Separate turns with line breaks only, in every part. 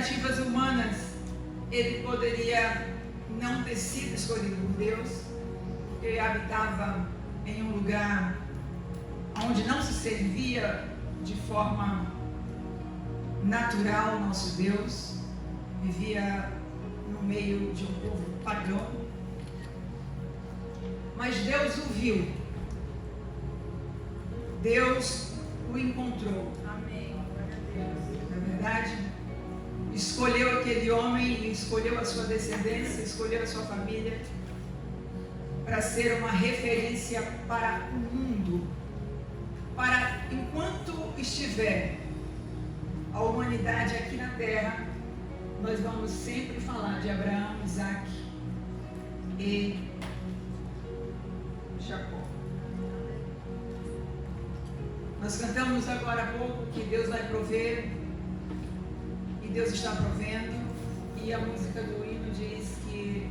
expectativas humanas, ele poderia não ter sido escolhido por Deus, porque ele habitava em um lugar onde não se servia de forma natural nosso Deus, vivia no meio de um povo pagão, mas Deus o viu, Deus o encontrou. Amém. Na verdade, escolheu aquele homem, escolheu a sua descendência, escolheu a sua família para ser uma referência para o mundo, para enquanto estiver a humanidade aqui na terra, nós vamos sempre falar de Abraão, Isaac e Jacó. Nós cantamos agora há pouco que Deus vai prover, e Deus está provendo, e a música do hino diz que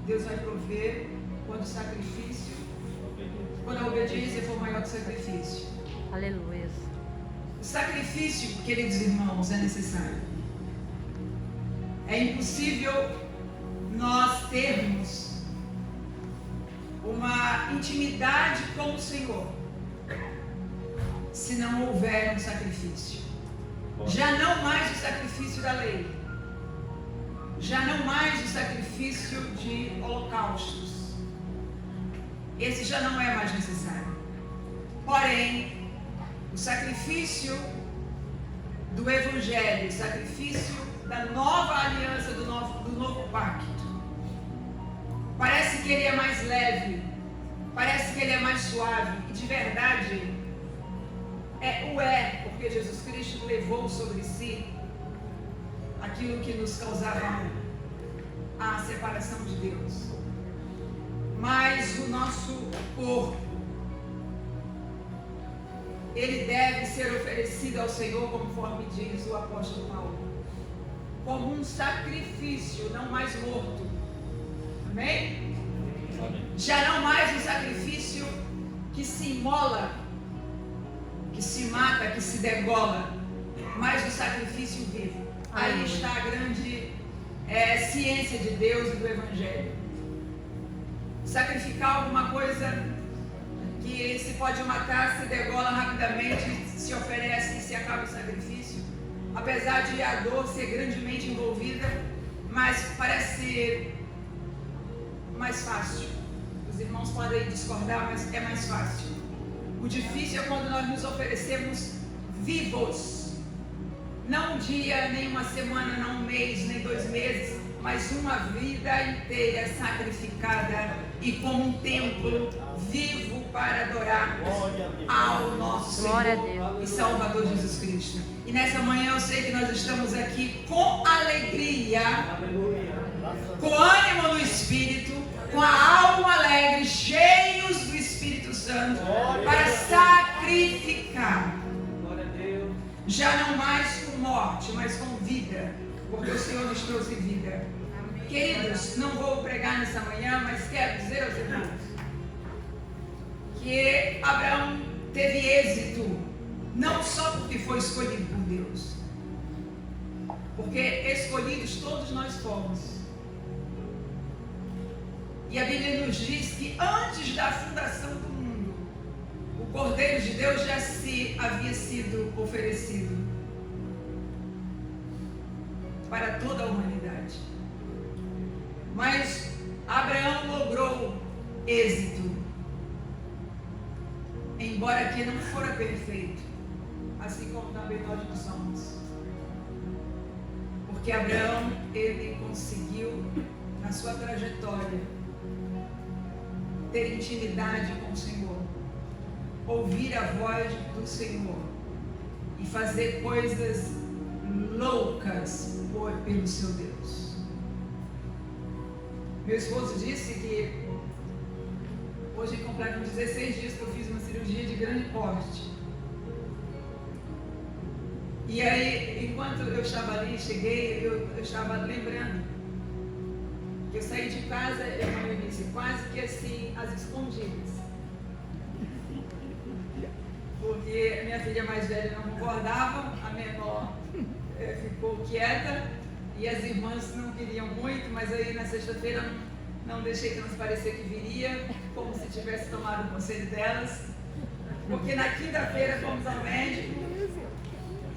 Deus vai prover quando o sacrifício, quando a obediência for maior que o sacrifício.
Aleluia.
O sacrifício, queridos irmãos, é necessário. É impossível nós termos uma intimidade com o Senhor se não houver um sacrifício. Já não mais o sacrifício da lei, já não mais o sacrifício de holocaustos. Esse já não é mais necessário. Porém, o sacrifício do Evangelho, o sacrifício da nova aliança, do novo pacto, parece que ele é mais leve, parece que ele é mais suave, e de verdade porque Jesus Cristo levou sobre si aquilo que nos causava a separação de Deus. Mas o nosso corpo, ele deve ser oferecido ao Senhor, conforme diz o apóstolo Paulo, como um sacrifício, não mais morto. Amém? Já não mais um sacrifício que se imola, que se mata, que se degola, mas um sacrifício vivo. Aí está a grande ciência de Deus e do Evangelho. Sacrificar alguma coisa que se pode matar, se degola rapidamente, se oferece e se acaba o sacrifício, apesar de a dor ser grandemente envolvida, mas parece ser mais fácil. Os irmãos podem discordar, mas é mais fácil. O difícil é quando nós nos oferecemos vivos, não um dia, nem uma semana, não um mês, nem 2 meses, mas uma vida inteira sacrificada e como um templo vivo para adorar ao nosso Senhor e Salvador Jesus Cristo. E nessa manhã eu sei que nós estamos aqui com alegria, com ânimo no Espírito, com a alma alegre, cheios do Espírito Santo, para sacrificar. Já não mais com morte, mas com vida, porque o Senhor nos trouxe vida. Queridos, não vou pregar nessa manhã, mas quero dizer aos irmãos que Abraão teve êxito, não só porque foi escolhido por Deus, porque escolhidos todos nós fomos. E a Bíblia nos diz que antes da fundação do mundo, o Cordeiro de Deus já havia sido oferecido para toda a humanidade. Mas Abraão logrou êxito, embora que não fora perfeito, assim como também nós não somos. Porque Abraão, ele conseguiu, na sua trajetória, ter intimidade com o Senhor, ouvir a voz do Senhor e fazer coisas loucas pelo seu Deus. Meu esposo disse que hoje completam 16 dias que eu fiz uma cirurgia de grande porte. E aí, enquanto eu estava ali, cheguei, eu estava lembrando que eu saí de casa, eu disse, quase que assim, às escondidas. Porque minha filha mais velha não concordava, a menor ficou quieta e as irmãs não queriam muito, mas aí na sexta-feira não deixei transparecer que viria, como se tivesse tomado o conselho delas, porque na quinta-feira fomos ao médico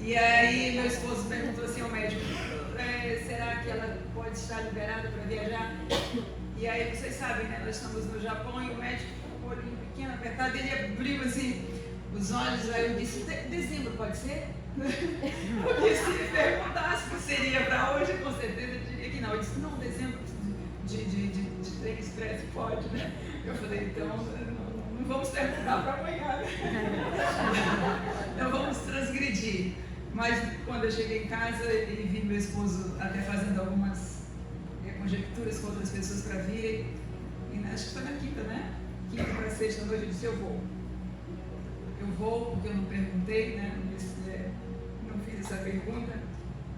e aí meu esposo perguntou assim ao médico, será que ela pode estar liberada para viajar? E aí vocês sabem, né, nós estamos no Japão e o médico com o olhinho pequeno, apertado, ele abriu assim os olhos, aí eu disse, dezembro pode ser? Porque se me perguntasse se seria para hoje, com certeza eu diria que não. Eu disse, não, dezembro de trem expresso pode, né? Eu falei, então não vamos perguntar para amanhã, né? Então vamos transgredir. Mas quando eu cheguei em casa e vi meu esposo até fazendo algumas conjecturas com outras pessoas para virem, e acho que foi na quinta, né? Quinta para sexta noite, eu disse, eu vou. Eu vou porque eu não perguntei, né? Não fiz essa pergunta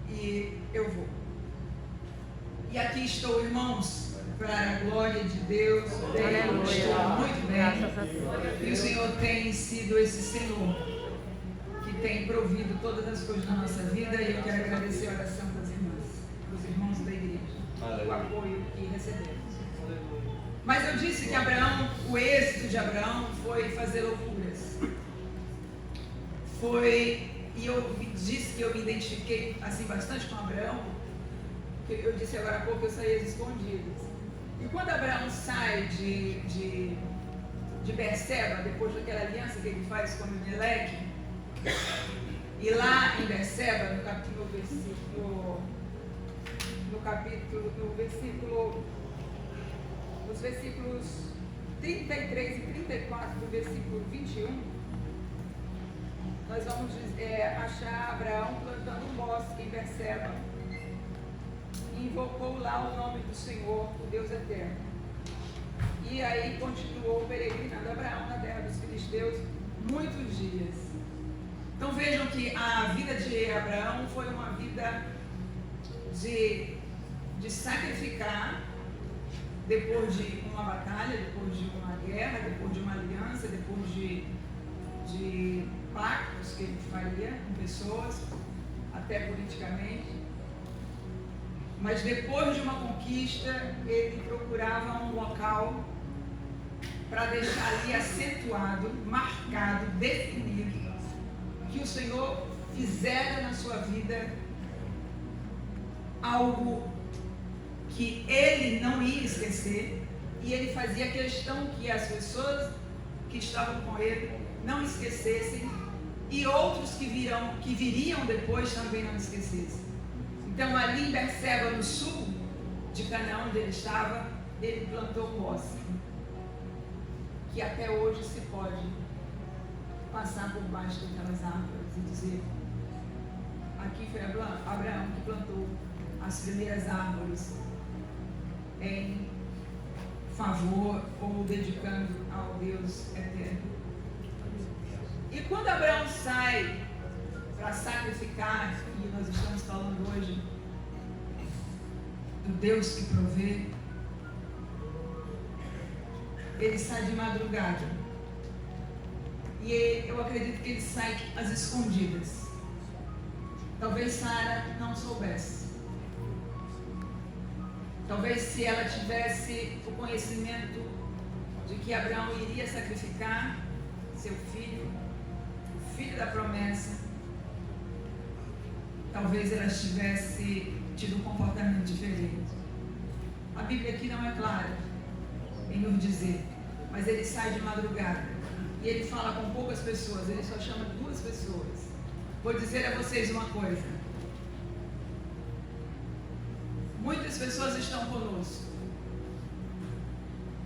e eu vou. E aqui estou, irmãos, para a glória de Deus. Estou muito bem. E o Senhor tem sido esse Senhor que tem provido todas as coisas na nossa vida e eu quero agradecer a oração das irmãs, dos irmãos da igreja, o apoio que recebemos. Mas eu disse que Abraão, o êxito de Abraão foi fazer loucuras. E eu disse que eu me identifiquei assim bastante com Abraão, porque eu disse agora há pouco que eu saí às escondidas. E quando Abraão sai de Berseba, depois daquela aliança que ele faz com Abimeleque, e lá em Berseba, nos versículos 33 e 34 do versículo 21, nós vamos achar Abraão plantando um bosque em Berseba e invocou lá o nome do Senhor, o Deus eterno. E aí continuou peregrinando Abraão na terra dos filisteus muitos dias. Então vejam que a vida de Abraão foi uma vida de sacrificar depois de uma batalha, depois de uma guerra, depois de uma aliança, depois de pactos que ele faria com pessoas, até politicamente. Mas depois de uma conquista, ele procurava um local para deixar ali acentuado, marcado, definido, que o Senhor fizera na sua vida algo que ele não ia esquecer, e ele fazia questão que as pessoas que estavam com ele não esquecessem, e outros que viriam depois também não esquecessem. Então ali em Berseba, no sul de Canaã, onde ele estava, ele plantou um bosque, que até hoje se pode passar por baixo daquelas árvores e dizer, aqui foi Abraão que plantou as primeiras árvores em favor ou dedicando ao Deus eterno. E quando Abraão sai para sacrificar, e nós estamos falando hoje do Deus que provê, ele sai de madrugada. E eu acredito que ele sai às escondidas. Talvez Sara não soubesse. Talvez se ela tivesse o conhecimento de que Abraão iria sacrificar seu filho, o filho da promessa, talvez ela tivesse tido um comportamento diferente. A Bíblia aqui não é clara em nos dizer, mas ele sai de madrugada e ele fala com poucas pessoas, ele só chama 2 pessoas. Vou dizer a vocês uma coisa: muitas pessoas estão conosco,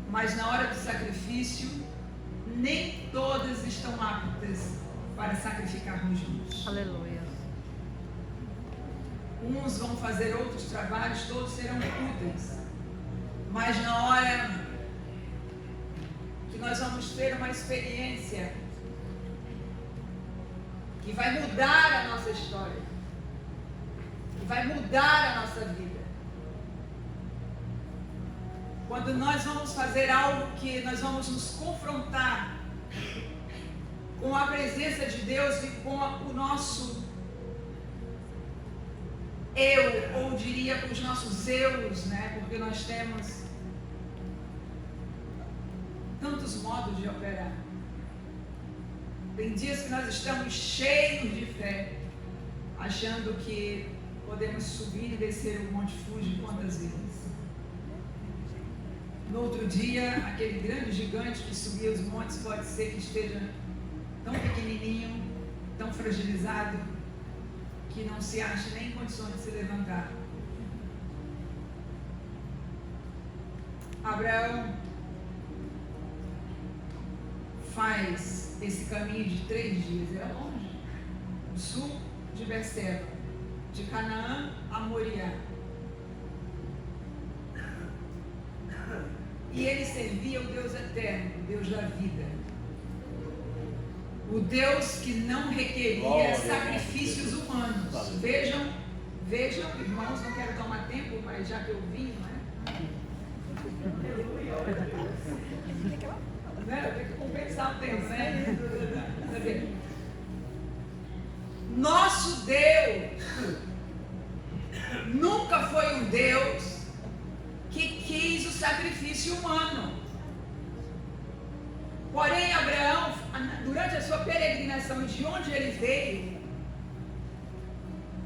mas na hora do sacrifício, nem todas estão aptas para sacrificarmos juntos.
Aleluia.
Uns vão fazer outros trabalhos, todos serão úteis, mas na hora que nós vamos ter uma experiência que vai mudar a nossa história, que vai mudar a nossa vida, quando nós vamos fazer algo que nós vamos nos confrontar com a presença de Deus e com o nosso ou diria com os nossos eus, né? Porque nós temos tantos modos de operar. Tem dias que nós estamos cheios de fé, achando que podemos subir e descer o Monte Fuji quantas vezes. No outro dia, aquele grande gigante que subia os montes pode ser que esteja tão pequenininho, tão fragilizado, que não se acha nem em condições de se levantar. Abraão faz esse caminho de 3 dias, era longe, do sul de Berseba, de Canaã a Moriá. E ele servia o Deus eterno, o Deus da vida. O Deus que não requeria sacrifícios humanos. Vejam, irmãos, não quero tomar tempo, mas já que eu vim, não é? Tem que compensar o tempo, né? Nosso Deus nunca foi um Deus que quis o sacrifício humano. Porém, Abraão, durante a sua peregrinação de onde ele veio,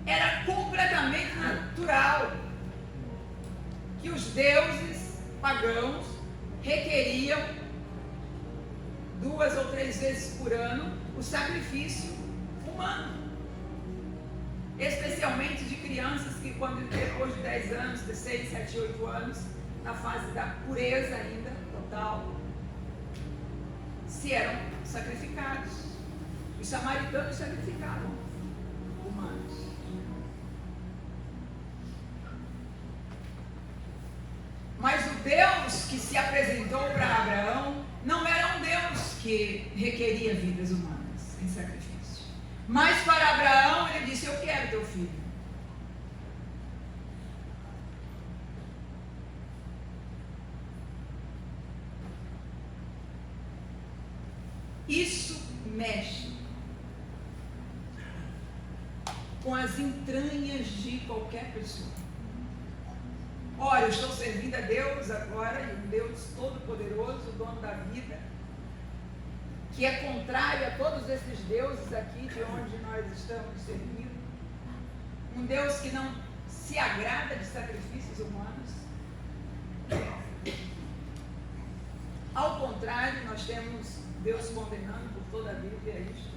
era completamente natural que os deuses pagãos requeriam 2 ou 3 vezes por ano o sacrifício humano. Especialmente de crianças que, quando depois de 10 anos, 6, 7, 8 anos, na fase da pureza ainda, total, se eram sacrificados. Os samaritanos sacrificavam humanos. Mas o Deus que se apresentou para Abraão não era um Deus que requeria vidas humanas em sacrifício. Mas para Abraão ele disse: eu quero teu filho. Isso mexe com as entranhas de qualquer pessoa. Ora, eu estou servindo a Deus agora, e um Deus todo-poderoso, o dono da vida, que é contrário a todos esses deuses aqui de onde nós estamos servindo. Um Deus que não se agrada de sacrifícios humanos. Ao contrário, nós temos Deus condenando por toda a Bíblia isto.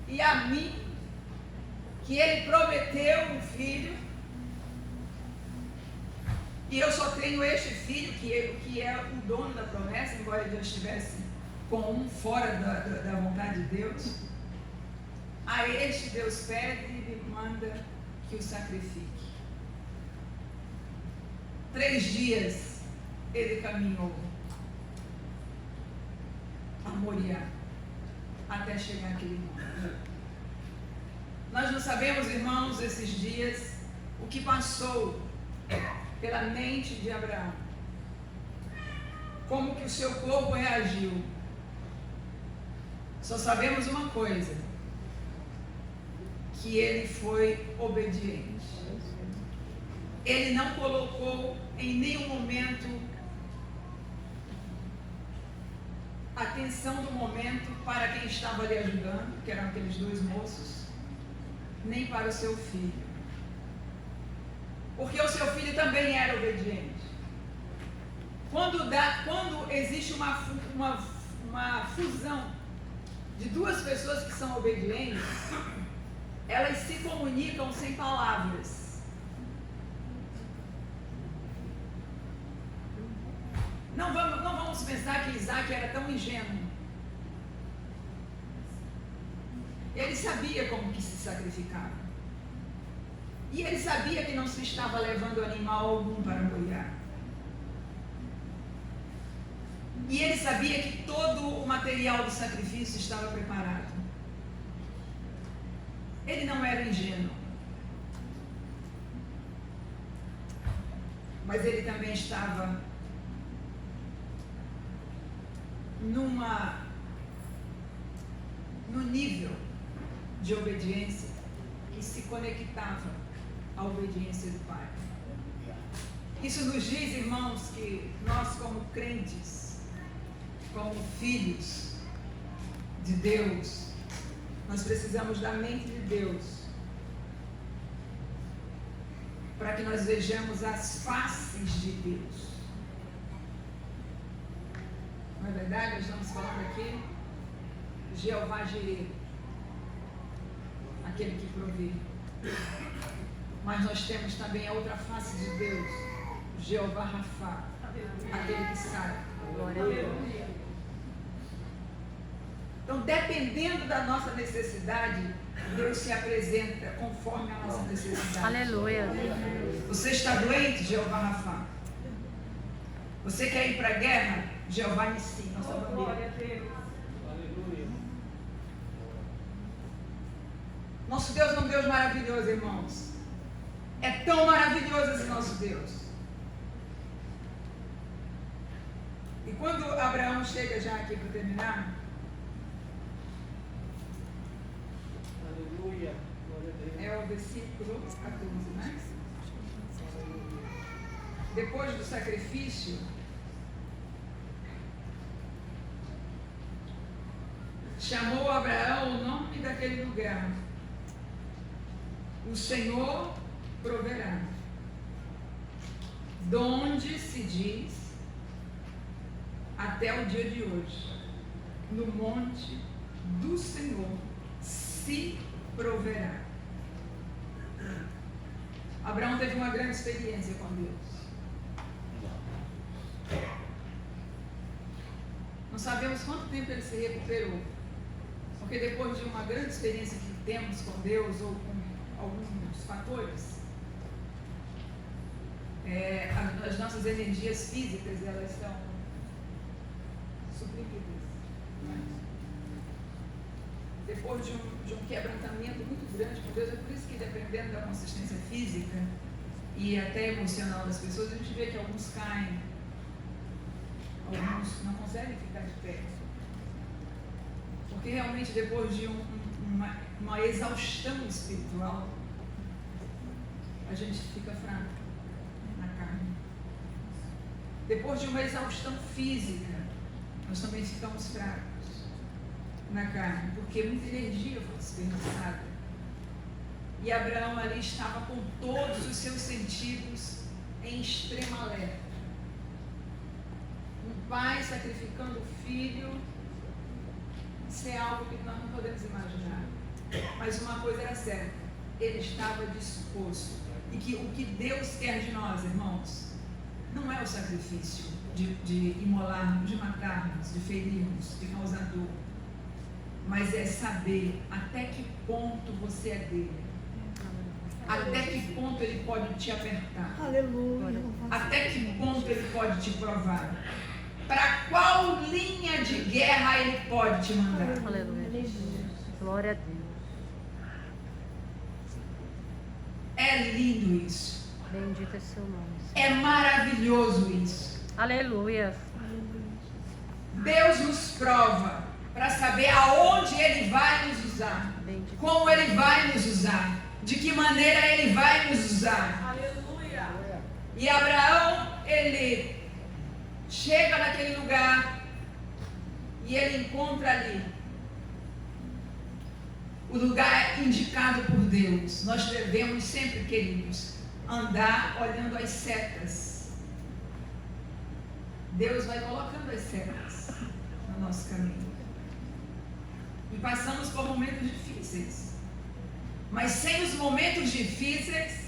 E a mim, que Ele prometeu um filho, e eu só tenho este filho, que é o dono da promessa, embora ele já estivesse com um fora da vontade de Deus. A este Deus pede e me manda que o sacrifique. 3 dias ele caminhou a Moriá até chegar àquele monte. Nós não sabemos, irmãos, esses dias o que passou pela mente de Abraão, como que o seu corpo reagiu. Só sabemos uma coisa: que ele foi obediente. Ele não colocou em nenhum momento a atenção do momento para quem estava lhe ajudando, que eram aqueles 2 moços, nem para o seu filho. Porque o seu filho também era obediente. Quando existe uma fusão de 2 pessoas que são obedientes, elas se comunicam sem palavras. Não vamos pensar que Isaac era tão ingênuo. Ele sabia como que se sacrificava. E ele sabia que não se estava levando animal algum para Moriá. E ele sabia que todo o material do sacrifício estava preparado. Ele não era ingênuo. Mas ele também estava no nível de obediência que se conectava a obediência do Pai. Isso nos diz, irmãos, que nós como crentes, como filhos de Deus, nós precisamos da mente de Deus para que nós vejamos as faces de Deus. Não é verdade? Nós estamos falando aqui Jeová Jireh, aquele que provê. Mas nós temos também a outra face de Deus, Jeová Rafá, aquele que sabe. Glória a Deus. Então, dependendo da nossa necessidade, Deus se apresenta conforme a nossa necessidade.
Aleluia.
Você está doente, Jeová Rafá. Você quer ir para a guerra? Jeová Nissi, nossa bandeira. Nosso Deus é um Deus maravilhoso, irmãos. É tão maravilhoso esse nosso Deus. E quando Abraão chega já aqui para terminar, é o versículo 14, né? Depois do sacrifício, chamou Abraão o nome daquele lugar: o Senhor proverá. Donde se diz até o dia de hoje, no monte do Senhor se proverá. Abraão teve uma grande experiência com Deus. Não sabemos quanto tempo ele se recuperou, porque depois de uma grande experiência que temos com Deus, ou com alguns fatores, as nossas energias físicas, elas estão suprimidas. Depois de um quebrantamento muito grande com Deus, é por isso que, dependendo da consistência física e até emocional das pessoas, a gente vê que alguns caem, alguns não conseguem ficar de pé. Porque realmente, depois de uma exaustão espiritual, a gente fica fraco na carne. Depois de uma exaustão física, nós também ficamos fracos na carne, porque muita energia foi desperdiçada. E Abraão ali estava com todos os seus sentidos em extrema alerta. Um pai sacrificando o filho, isso é algo que nós não podemos imaginar. Mas uma coisa era certa: ele estava disposto. E que o que Deus quer de nós, irmãos, não é o sacrifício de imolarmos, de matarmos, de ferirmos, de causar dor, mas é saber até que ponto você é dele, até que ponto ele pode te apertar,
Aleluia.
até que ponto ele pode te provar, para qual linha de guerra ele pode te mandar.
Aleluia. Glória a Deus.
É lindo isso,
Bendito é seu nome.
é maravilhoso isso.
Aleluia.
Deus nos prova para saber aonde ele vai nos usar, como ele vai nos usar, de que maneira ele vai nos usar.
Aleluia.
E Abraão, ele chega naquele lugar e ele encontra ali o lugar indicado por Deus. Nós devemos sempre, queridos, andar olhando as setas. Deus vai colocando as setas no nosso caminho. E passamos por momentos difíceis. Mas sem os momentos difíceis,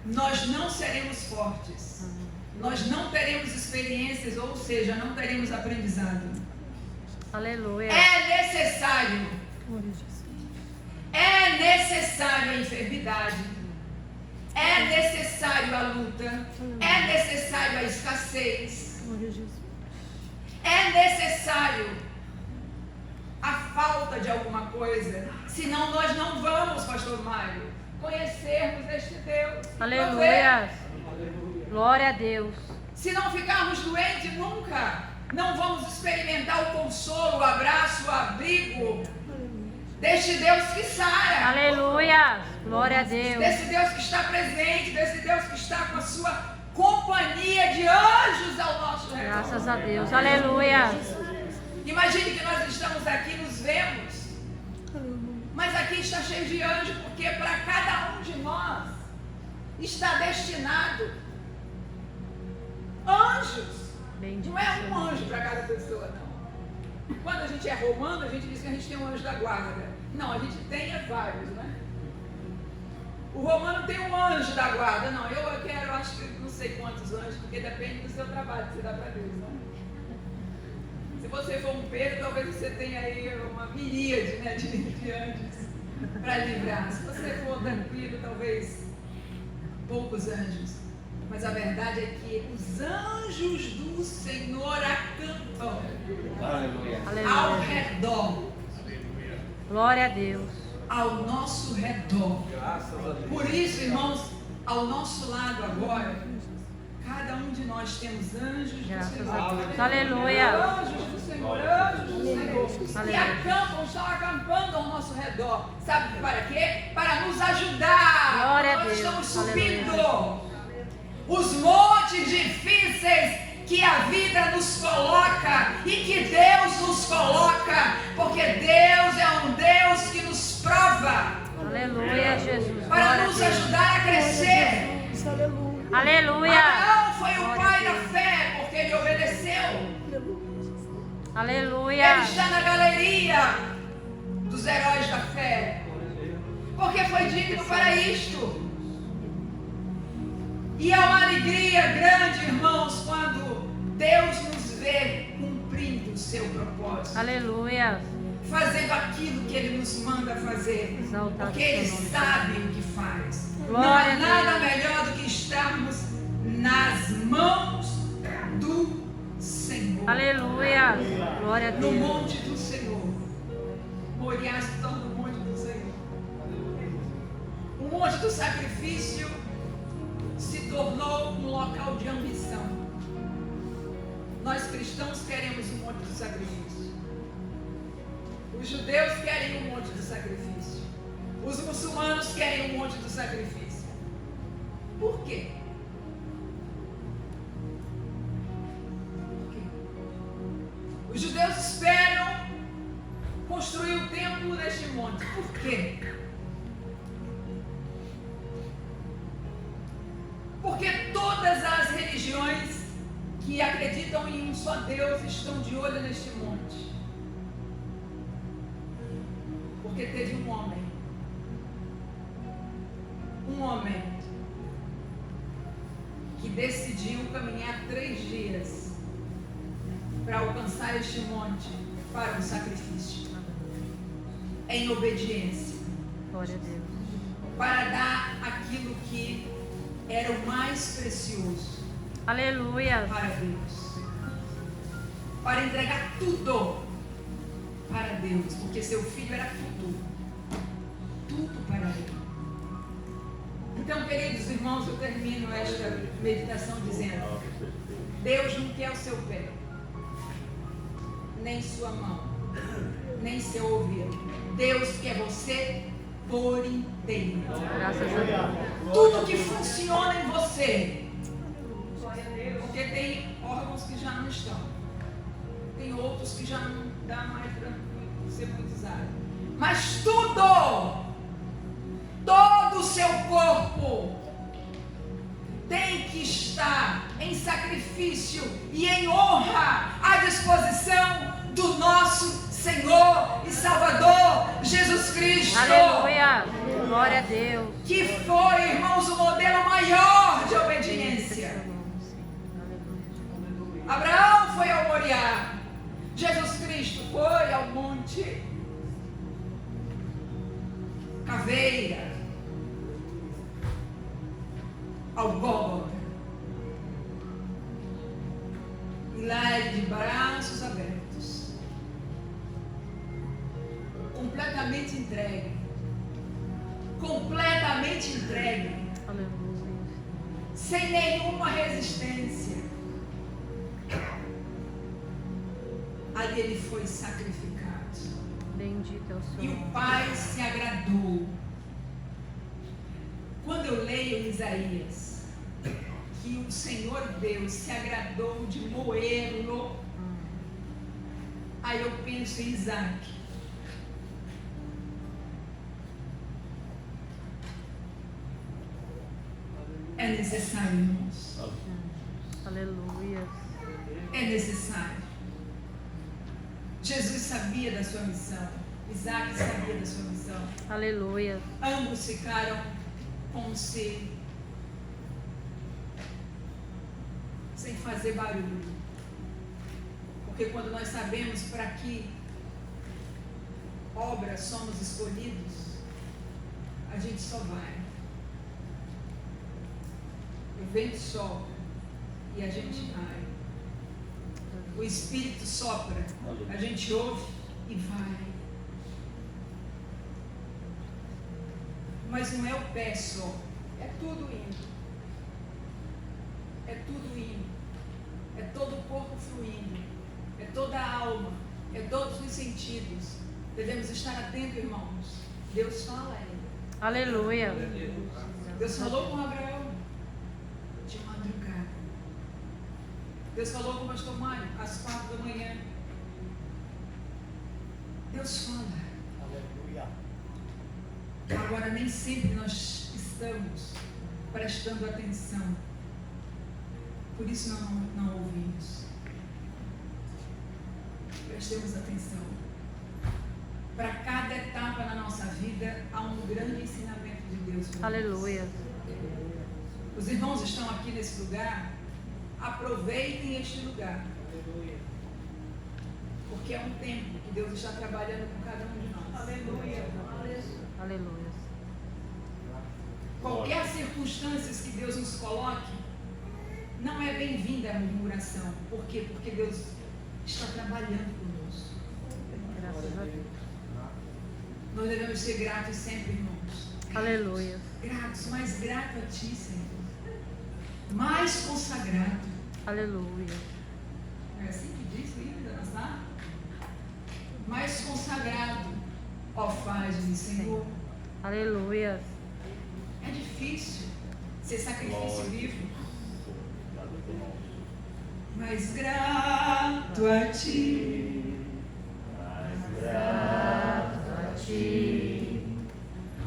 nós não seremos fortes. Nós não teremos experiências, ou seja, não teremos aprendizado.
Aleluia.
É necessário a enfermidade, é necessário a luta, é necessário a escassez, é necessário a falta de alguma coisa, senão nós não vamos, pastor Mário, conhecermos este Deus.
Aleluia. Glória a Deus.
Se não ficarmos doentes nunca, não vamos experimentar o consolo, o abraço, o abrigo deste Deus que sara.
Aleluia. Aleluia. Glória a Deus.
Desse Deus que está presente, desse Deus que está com a sua companhia de anjos ao nosso redor.
Graças a Deus. Aleluia.
Imagine que nós estamos aqui, nos vemos, mas aqui está cheio de anjos, porque para cada um de nós está destinado anjos.
Bendito
Não é
seu
um
nome.
anjo para cada pessoa, não. Quando a gente é romano, a gente diz que a gente tem um anjo da guarda. Não, a gente tem vários, né? O romano tem um anjo da guarda. Não, eu quero, acho que não sei quantos anjos, porque depende do seu trabalho que você dá para Deus, né? Se você for um Pedro, talvez você tenha aí uma miríade, né, de anjos para livrar. Se você for tranquilo, talvez poucos anjos. Mas a verdade é que os anjos do Senhor acampam ao redor,
Glória a Deus.
ao nosso redor. Por isso, irmãos, ao nosso lado agora, cada um de nós temos anjos do
Graças
Senhor.
a Deus. Aleluia.
Anjos do Senhor, anjos do Senhor. E
Aleluia.
acampam, estão acampando ao nosso redor. Sabe para quê? Para nos ajudar.
Glória a
Nós
Deus.
estamos subindo
Aleluia.
os montes difíceis que a vida nos coloca e que Deus nos coloca, porque Deus é um Deus que nos prova
Aleluia, Jesus.
para
Glória a
nos
Deus.
ajudar a crescer.
Aleluia.
Abraão foi o
Glória a
pai da
Deus.
fé, porque ele obedeceu.
Aleluia.
Ele está na galeria dos heróis da fé, porque foi digno para isto. E é uma alegria grande, irmãos, quando Deus nos vê cumprindo o seu propósito,
Aleluia.
fazendo aquilo que Ele nos manda fazer,
Exaltado
porque Ele
seja o nome.
sabe o que faz. Não há
Glória a
nada
Deus.
melhor do que estarmos nas mãos do Senhor.
Aleluia. Glória a
No
Deus.
monte do Senhor. Moriá se torna o monte do Senhor. O monte do sacrifício se tornou um local de ambição. Nós cristãos queremos o monte do sacrifício. Os judeus querem o monte do sacrifício. Os muçulmanos querem o monte do sacrifício. Por quê? Por quê? Os judeus esperam construir o templo neste monte. Por quê? Porque todas as religiões que acreditam em um só Deus estão de olho neste monte. Porque teve um homem que decidiu caminhar 3 dias para alcançar este monte para um sacrifício, em obediência,
Glória a Deus.
para dar aquilo que era o mais precioso
Aleluia.
para Deus, para entregar tudo para Deus, porque seu filho era tudo para Ele. Então, queridos irmãos, eu termino esta meditação dizendo: Deus não quer o seu pé, nem sua mão, nem seu ouvido. Deus quer você por inteiro.
Graças a Deus.
Tudo que funciona em você, porque tem órgãos que já não estão, tem outros que já não dá mais para ser muito usado, mas todo o seu corpo tem que estar em sacrifício e em honra à disposição do nosso Senhor e Salvador Jesus Cristo.
Aleluia. Glória a Deus.
Que foi, irmãos, o modelo maior de obediência. Abraão foi ao Moriá. Jesus Cristo foi ao Monte Caveira, ao Gólgota. E lá ele de braços abertos, completamente entregue,
Aleluia.
sem nenhuma resistência. Ali ele foi sacrificado.
Bendito é o
E
Senhor.
o Pai se agradou Isaías que o Senhor Deus se agradou de moê-lo, aí eu penso em Isaac. É necessário, irmãos.
Aleluia.
É necessário. Jesus sabia da sua missão. Isaac sabia da sua missão.
Aleluia.
Ambos ficaram com si, sem fazer barulho. Porque quando nós sabemos para que obra somos escolhidos, a gente só vai. O vento sopra e a gente vai. O Espírito sopra, a gente ouve e vai. Mas não é o pé só, é tudo indo. É tudo indo. É todo o corpo fluindo. É toda a alma. É todos os sentidos. Devemos estar atentos, irmãos. Deus fala ainda.
Aleluia.
Deus falou com Abraão de madrugada. Deus falou com o pastor Mário às 4 da manhã. Deus fala.
Aleluia.
Agora, nem sempre nós estamos prestando atenção. Por isso não ouvimos. Prestemos atenção. Para cada etapa na nossa vida, há um grande ensinamento de Deus.
Aleluia.
Os irmãos estão aqui nesse lugar. Aproveitem este lugar. Porque é um tempo que Deus está trabalhando com cada um de nós. Aleluia.
Aleluia.
Qualquer circunstância que Deus nos coloque, não é bem-vinda a murmuração. Por quê? Porque Deus está trabalhando conosco.
Graças a Deus.
Nós devemos ser gratos sempre, irmãos.
Aleluia.
Gratos, mais grato a Ti, Senhor. Mais consagrado.
Aleluia.
É assim que diz o hino da nossa? Mais consagrado, ó faz-me, Senhor.
Aleluia.
É difícil ser sacrifício vivo. Mais grato a Ti.
Mais grato a Ti.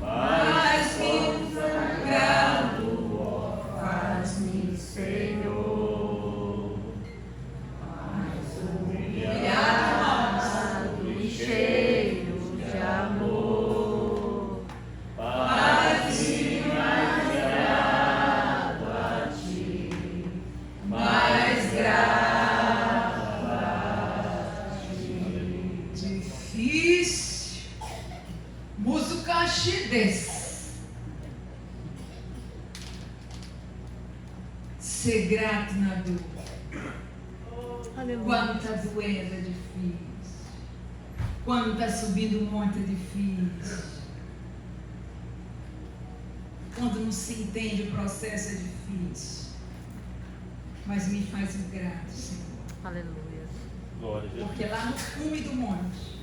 Mais consagrado, ó faz-me,
Senhor. Mais
humilhado
E cheio de amor.
Paz-me mais grato a Ti.
mais grato a Ti. Difícil. Música chides. Ser grato na dor.
Aleluia.
Quando está doendo é difícil. Quando está subindo um monte é difícil. Quando não se entende o processo é difícil. Mas me faz grato, Senhor.
Aleluia.
Glória a Deus.
Porque lá no cume do monte,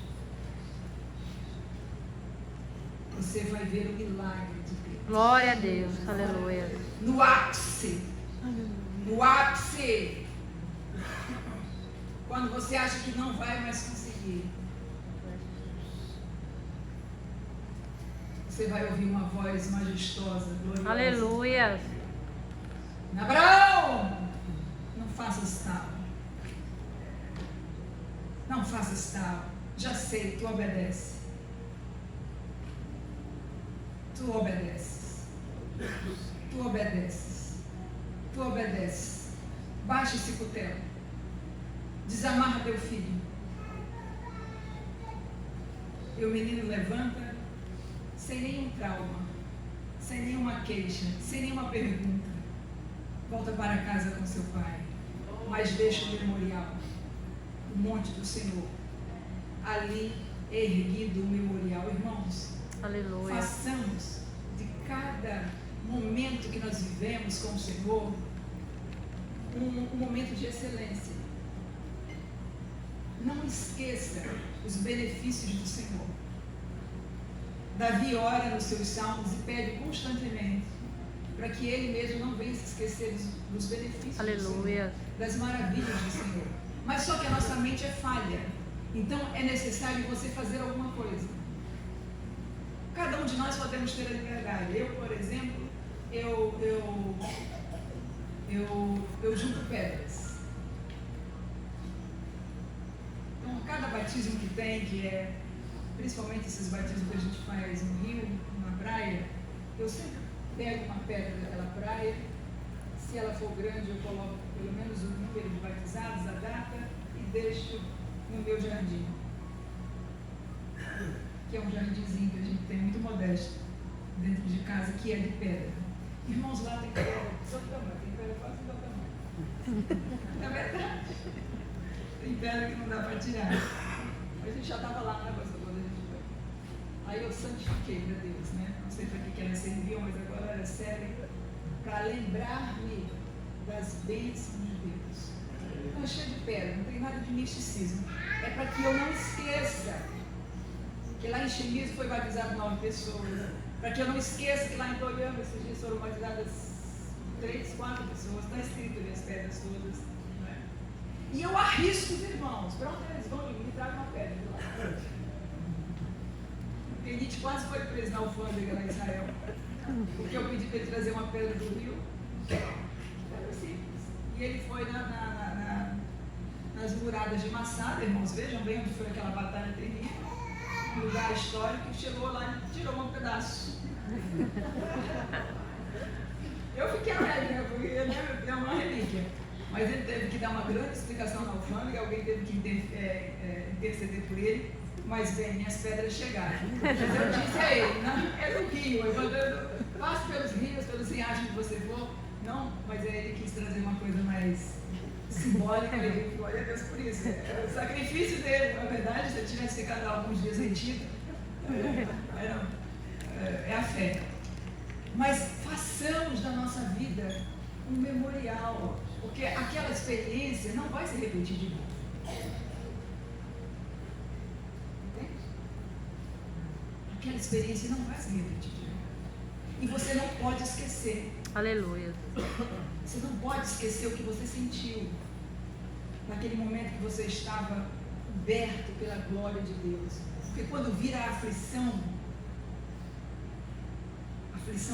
você vai ver o milagre de Deus.
Glória a Deus. Aleluia.
No ápice. No ápice. Quando você acha que não vai mais conseguir, você vai ouvir uma voz majestosa, gloriosa.
Aleluia.
Abraão, não faças tal. Não faças tal. Já sei, tu obedece. Tu obedeces. Tu obedeces. Tu obedeces. Baixa esse cutelo. Desamarra teu filho. E o menino levanta, sem nenhum trauma, sem nenhuma queixa, sem nenhuma pergunta. Volta para casa com seu pai. Mas deixa o memorial, o monte do Senhor. Ali erguido o memorial. Irmãos,
Aleluia.
façamos de cada momento que nós vivemos com o Senhor um momento de excelência. Não esqueça os benefícios do Senhor. Davi ora nos seus salmos e pede constantemente: para que Ele mesmo não venha se esquecer dos benefícios do
Aleluia.
Senhor, das maravilhas do Senhor. Mas só que a nossa mente é falha, então é necessário você fazer alguma coisa. Cada um de nós podemos ter a liberdade. Eu, por exemplo, eu junto pedras. Então, cada batismo que tem, que é principalmente esses batismos que a gente faz no rio, na praia, eu sempre pego uma pedra daquela praia. Se ela for grande, eu coloco pelo menos o número de batizados, a data, e deixo no meu jardim, que é um jardinzinho que a gente tem muito modesto dentro de casa, que é de pedra. Irmãos, lá tem pedra do seu tamanho, tem pedra quase do seu tamanho. É verdade. Tem pedra que não dá para tirar. A gente já estava lá na coisa quando a gente foi. Aí eu santifiquei para Deus, né? Não sei para que ela serviu, mas agora era sério, para lembrar-me das bênçãos de Deus. Não é cheio de pedra, não tem nada de misticismo. É para que eu não esqueça que lá em Chemizo foi batizado 9 pessoas. Para que eu não esqueça que lá em Toriano esses dias foram batizadas 3, 4 pessoas. Está escrito ali as pedras todas. Né? E eu arrisco os irmãos. Para onde eles vão, me tragam uma pedra de lá. O Elite quase foi preso na alfândega lá em Israel. Porque eu pedi para ele trazer uma pedra do rio. Era simples. E ele foi nas muradas de Massada, irmãos. Vejam bem onde foi aquela batalha terrível. Um lugar histórico, e chegou lá e tirou um pedaço. Eu fiquei alegre, porque ele é uma relíquia. Mas ele teve que dar uma grande explicação na alfândega, alguém teve que interceder por ele. Mas bem, minhas pedras chegaram. Mas eu disse a ele, não, é do rio, eu passo pelos rios, pelos riachos que você for. Não, mas ele quis trazer uma coisa mais simbólica, e glória a Deus por isso. É o sacrifício dele, na verdade, se ele tivesse ficado alguns dias retido, é a fé. Mas façamos da nossa vida um memorial, porque aquela experiência não vai se repetir de novo. Entende? Aquela experiência não vai se repetir de novo. E você não pode esquecer.
Aleluia.
Você não pode esquecer o que você sentiu naquele momento que você estava coberto pela glória de Deus. Porque quando vir a aflição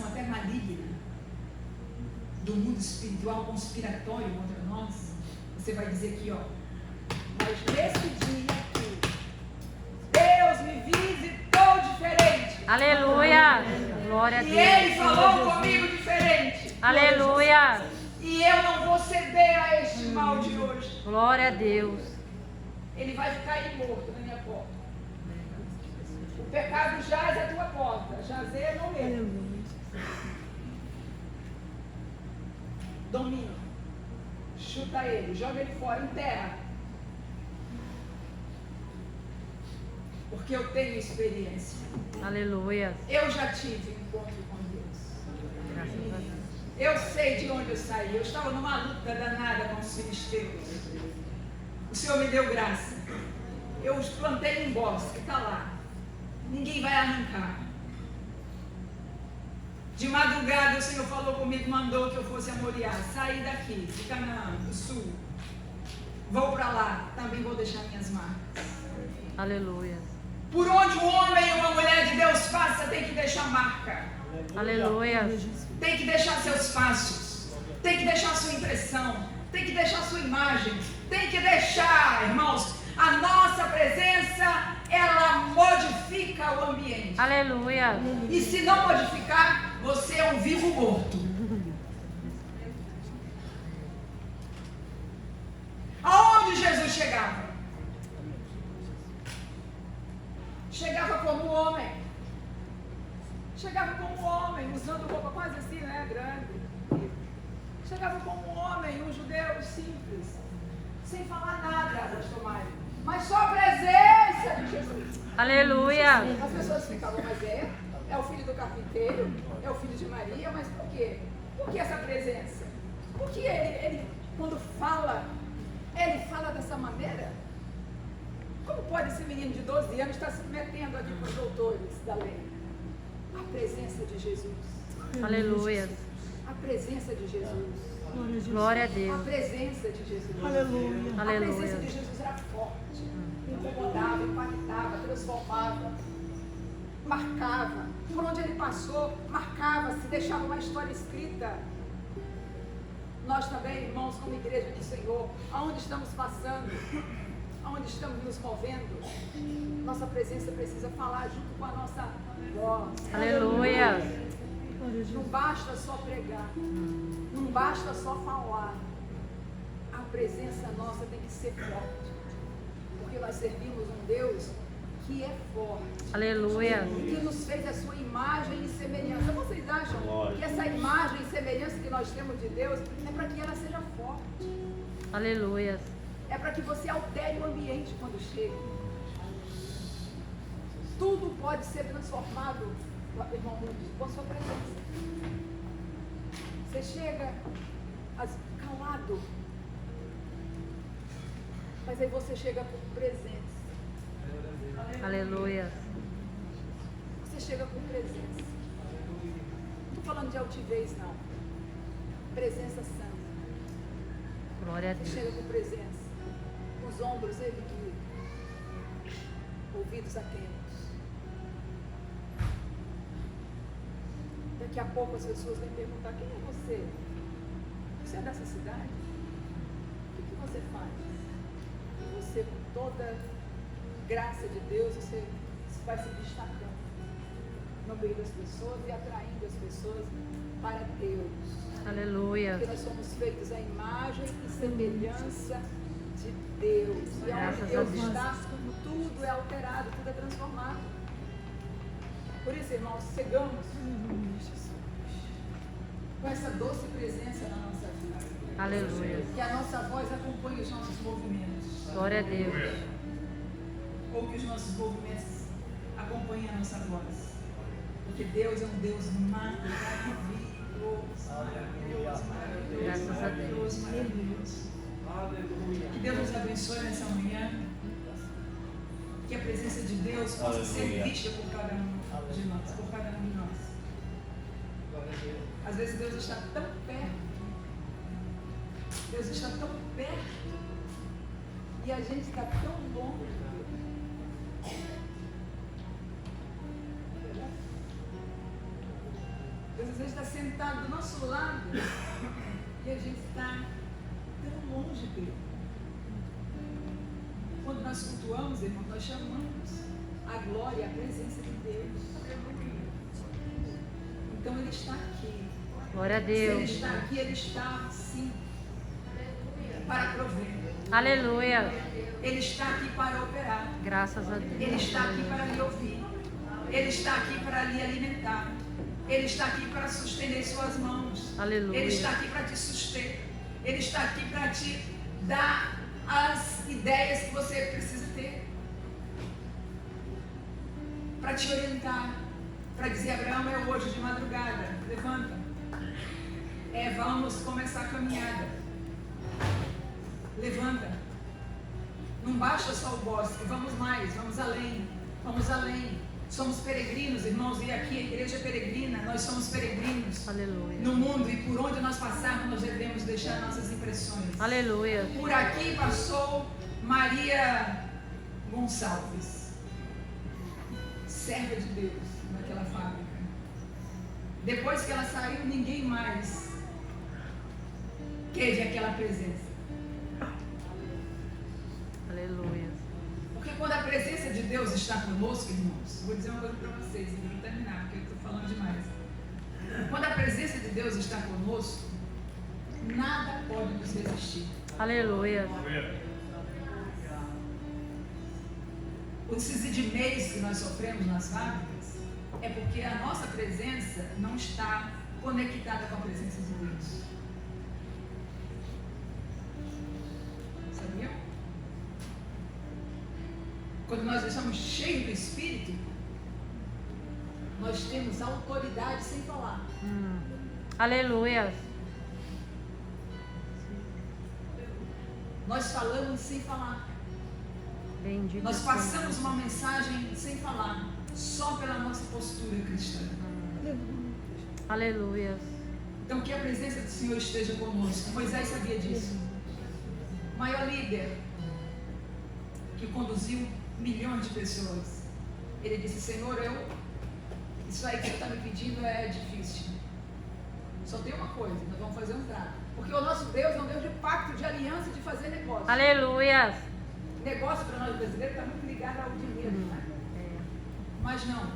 até maligna, do mundo espiritual conspiratório contra nós, você vai dizer aqui, ó, mas nesse dia aqui, Deus me visitou diferente.
Aleluia. Glória a
E
Deus.
Ele falou comigo diferente.
Aleluia.
E eu não vou ceder a este mal de hoje.
Glória a Deus.
Ele vai ficar aí morto na minha porta. O pecado jaz à tua porta. Jazer não mesmo. Domina. Chuta ele. Joga ele fora. Enterra. Porque eu tenho experiência.
Aleluia.
Eu já tive um encontro com Deus.
Graças a Deus.
Eu sei de onde eu saí. Eu estava numa luta danada com os filisteus. O Senhor me deu graça. Eu os plantei em bosque, está lá. Ninguém vai arrancar. De madrugada o Senhor falou comigo, mandou que eu fosse a Moriá. Saí daqui, de Canaã, do sul. Vou para lá, também vou deixar minhas marcas.
Aleluia.
Por onde um homem e uma mulher de Deus passa, tem que deixar marca.
Aleluia.
Tem que deixar seus passos, tem que deixar sua impressão, tem que deixar sua imagem, tem que deixar, irmãos, a nossa presença, ela modifica o ambiente.
Aleluia.
E se não modificar, você é um vivo morto. Aonde Jesus chegava? Chegava como homem. Chegava como homem, usando roupa quase assim, né? Grande. Chegava como um homem, um judeu simples, sem falar nada, pastor Mário. Mas só a presença de Jesus.
Aleluia.
As pessoas ficavam, mas é o filho do carpinteiro, é o filho de Maria, mas por quê? Por que essa presença? Porque ele quando fala, ele fala dessa maneira? Como pode esse menino de 12 anos estar se metendo aqui com os doutores da lei? A presença de Jesus.
Aleluia.
A presença de Jesus.
Glória a
A
Deus.
presença de Jesus.
Aleluia.
A presença
Aleluia.
de Jesus era forte. Incomodava, impactava, transformava, marcava. Por onde ele passou, marcava, se deixava uma história escrita. Nós também, irmãos, como igreja do Senhor, aonde estamos passando, aonde estamos nos movendo, nossa presença precisa falar junto com a nossa voz.
Aleluia.
Não basta só pregar, não basta só falar. A presença nossa tem que ser forte, porque nós servimos um Deus que é forte,
Aleluia.
que nos fez a sua imagem e semelhança. Vocês acham
Glória.
que essa imagem e semelhança que nós temos de Deus é para que ela seja forte?
Aleluia.
É para que você altere o ambiente quando chega. Tudo pode ser transformado, irmão, com a sua presença. Você chega calado, mas aí você chega com presença.
Aleluia.
Você chega com presença. Não estou falando de altivez, não. Presença santa.
Glória a
Você
Deus.
chega com presença, com os ombros erguidos, ouvidos atentos. Daqui a pouco as pessoas vão perguntar: quem é você? Você é dessa cidade? O que você faz? E você, com toda graça de Deus, você vai se destacando no meio das pessoas e atraindo as pessoas para Deus.
Aleluia.
Porque nós somos feitos à imagem e semelhança de Deus. E onde
Graças
Deus
a Deus.
está, tudo é alterado, tudo é transformado. Por isso, irmãos, chegamos com essa doce presença na nossa vida.
Aleluia.
Que a nossa voz acompanhe os nossos movimentos.
Glória a Deus.
Ou que os nossos movimentos acompanhem a nossa voz. Porque Deus é um Deus maravilhoso.
Graças a Deus.
Maravilhoso. Que Deus nos abençoe nessa manhã. Que a presença de Deus possa ser
Aleluia.
vista por cada um de nós. Por cada um de nós. Às vezes Deus está tão perto. Deus está tão perto. E a gente está tão longe. Deus às vezes está sentado do nosso lado e a gente está tão longe dele. Quando nós cultuamos, irmão, nós chamamos a glória e a presença de Deus. Então Ele está aqui.
Glória a
Se Ele
Deus.
está aqui, Ele está sim para prover.
Aleluia.
Ele está aqui para operar.
Graças a
Ele
Deus.
está aqui para lhe ouvir. Ele está aqui para lhe alimentar. Ele está aqui para sustentar suas mãos.
Aleluia.
Ele está aqui para te suster. Ele está aqui para te dar as ideias que você precisa ter. Para te orientar. Para dizer: Abraão, é hoje de madrugada. Levanta. Vamos começar a caminhada. Levanta. Não basta só o bosque. Vamos mais. Vamos além. Vamos além. Somos peregrinos, irmãos, e aqui a igreja é peregrina, nós somos peregrinos
Aleluia.
no mundo, e por onde nós passarmos nós devemos deixar nossas impressões.
Aleluia.
Por aqui passou Maria Gonçalves, serva de Deus naquela fábrica. Depois que ela saiu, ninguém mais teve aquela presença.
Aleluia.
Porque quando a presença de Deus está conosco, irmãos, vou dizer uma coisa para vocês, e vou terminar, porque eu estou falando demais. Quando a presença de Deus está conosco, nada pode nos resistir.
Aleluia.
Os e-mails que nós sofremos nas fábricas é porque a nossa presença não está conectada com a presença de Deus. Sabia? Quando nós estamos cheios do Espírito, nós temos autoridade sem falar.
Aleluia.
Nós falamos sem falar.
Bendito.
Nós
seja.
passamos uma mensagem sem falar, só pela nossa postura cristã.
Aleluia.
Então que a presença do Senhor esteja conosco. Moisés sabia disso. O maior líder que conduziu milhões de pessoas. Ele disse: Senhor, isso aí que você está me pedindo é difícil. Só tem uma coisa, nós vamos fazer um trato. Porque o nosso Deus é um Deus de pacto, de aliança, de fazer negócio.
Aleluia.
Negócio para nós brasileiros está muito ligado ao dinheiro, né? Mas não.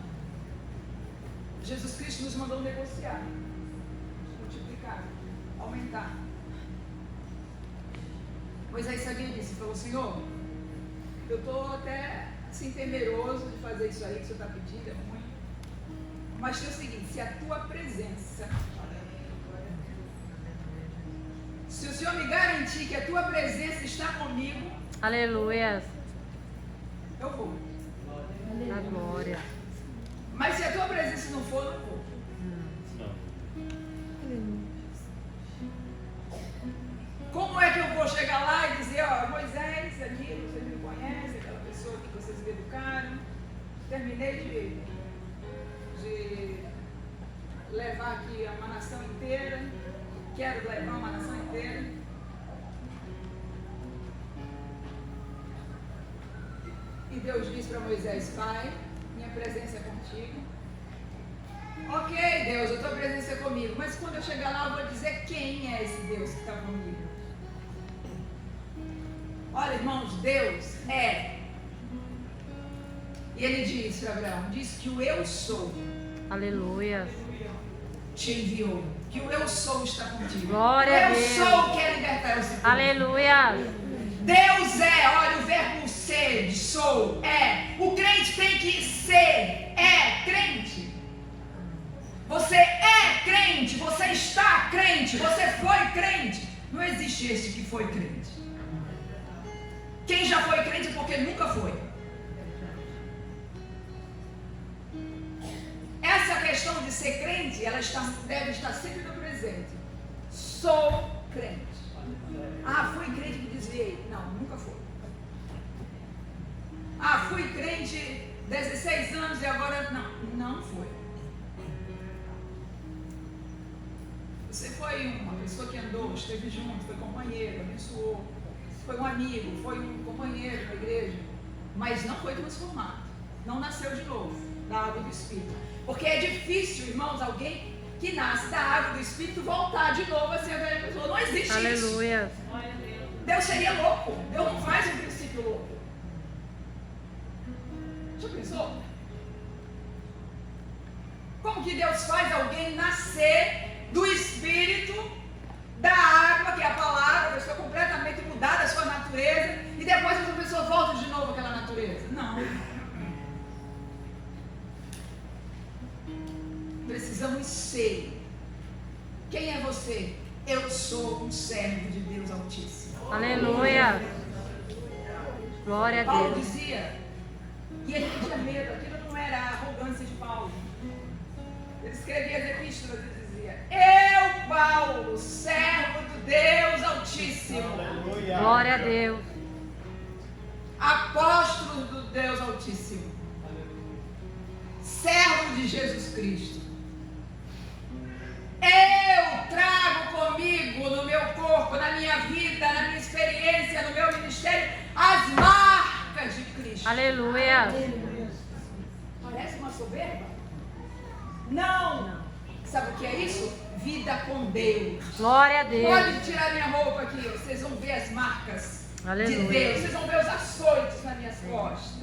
Jesus Cristo nos mandou negociar, multiplicar, aumentar. Moisés sabia disso e falou: Senhor, eu estou até assim temeroso de fazer isso aí que o Senhor está pedindo, é ruim. Mas tem o seguinte: se a tua presença, se o Senhor me garantir que a tua presença está comigo,
Aleluia.
eu vou.
A glória.
Mas se a tua presença não for, não vou.
Não.
Como é que eu vou chegar lá e dizer: ó, Moisés, amigo, vocês me conhecem, aquela pessoa que vocês me educaram, terminei de levar aqui uma nação inteira, quero levar uma nação inteira. E Deus diz para Moisés: Pai, minha presença é contigo. Ok, Deus, a tua presença é comigo, mas quando eu chegar lá eu vou dizer quem é esse Deus que está comigo. Olha, irmãos, Deus é. E ele diz para Abraão, diz que o eu sou
Aleluia.
te enviou, que o eu sou está contigo.
Glória a
Eu
Deus.
sou quer libertar o seu povo.
Aleluia.
Deus é, olha o verbo ser, de sou, é. O crente tem que ser, é crente. Você é crente, você está crente, você foi crente. Não existe este que foi crente. Quem já foi crente é porque nunca foi. Essa questão de ser crente, ela deve estar sempre no presente. Sou crente. Ah, fui crente que desviei. Não, nunca foi. Ah, fui crente 16 anos e agora não foi. Você foi uma pessoa que andou, esteve junto, foi companheiro, abençoou, foi um amigo, foi um companheiro na igreja, mas não foi transformado, não nasceu de novo da água do Espírito. Porque é difícil, irmãos, alguém que nasce da água do Espírito voltar de novo a ser a velha pessoa. Não existe
Aleluia.
isso. Deus seria louco. Deus não faz um princípio louco. Já pensou? Como que Deus faz alguém nascer do Espírito, da água, que é a palavra, a pessoa completamente mudada a sua natureza, e depois essa pessoa volta de novo àquela natureza? Não. Precisamos ser. Quem é você? Eu sou um servo de Deus Altíssimo.
Aleluia. Glória a
Paulo
Deus.
dizia, e ele tinha medo, aquilo não era a arrogância de Paulo. Ele escrevia as epístolas e dizia: eu, Paulo, servo do Deus Altíssimo.
Glória a Deus.
Apóstolo do Deus Altíssimo. Servo de Jesus Cristo. Eu trago comigo no meu corpo, na minha vida, na minha experiência, no meu ministério, as marcas de Cristo.
Aleluia.
Parece uma soberba? Não. Sabe o que é isso? Vida com Deus.
Glória a Deus.
Pode tirar minha roupa aqui, vocês vão ver as marcas
Aleluia.
de Deus. Vocês vão ver os açoites nas minhas costas.